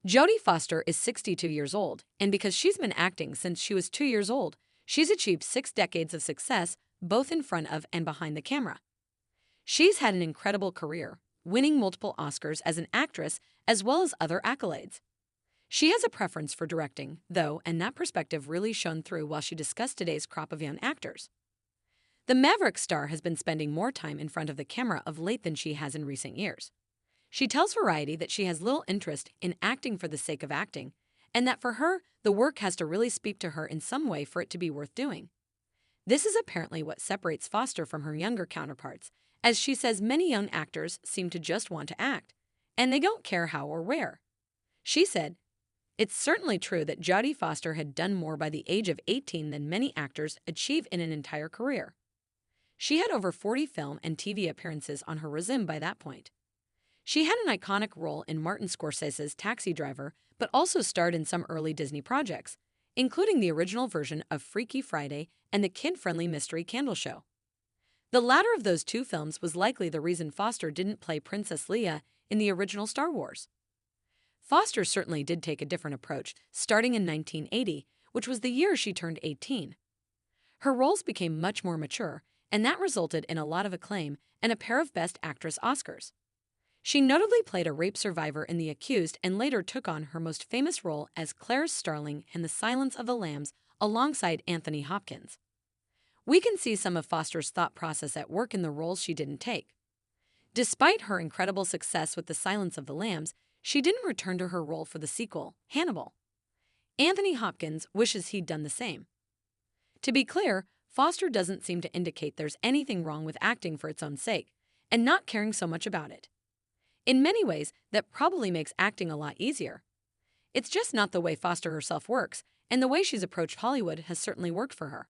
Jodie Foster is 62 years old, and because she's been acting since she was 2 years old, she's achieved 6 decades of success both in front of and behind the camera. She's had an incredible career, winning multiple Oscars as an actress as well as other accolades. She has a preference for directing, though, and that perspective really shone through while she discussed today's crop of young actors. The Maverick star has been spending more time in front of the camera of late than she has in recent years. She tells Variety that she has little interest in acting for the sake of acting, and that for her, the work has to really speak to her in some way for it to be worth doing. This is apparently what separates Foster from her younger counterparts, as she says many young actors seem to just want to act, and they don't care how or where. She said, "It's certainly true that Jodie Foster had done more by the age of 18 than many actors achieve in an entire career. She had over 40 film and TV appearances on her resume by that point. She had an iconic role in Martin Scorsese's Taxi Driver, but also starred in some early Disney projects, including the original version of Freaky Friday and the kid-friendly Mystery Candle Show. The latter of those two films was likely the reason Foster didn't play Princess Leia in the original Star Wars. Foster certainly did take a different approach, starting in 1980, which was the year she turned 18. Her roles became much more mature, and that resulted in a lot of acclaim and a pair of Best Actress Oscars. She notably played a rape survivor in The Accused and later took on her most famous role as Clarice Starling in The Silence of the Lambs alongside Anthony Hopkins. We can see some of Foster's thought process at work in the roles she didn't take. Despite her incredible success with The Silence of the Lambs, she didn't return to her role for the sequel, Hannibal. Anthony Hopkins wishes he'd done the same. To be clear, Foster doesn't seem to indicate there's anything wrong with acting for its own sake, and not caring so much about it. In many ways, that probably makes acting a lot easier. It's just not the way Foster herself works, and the way she's approached Hollywood has certainly worked for her.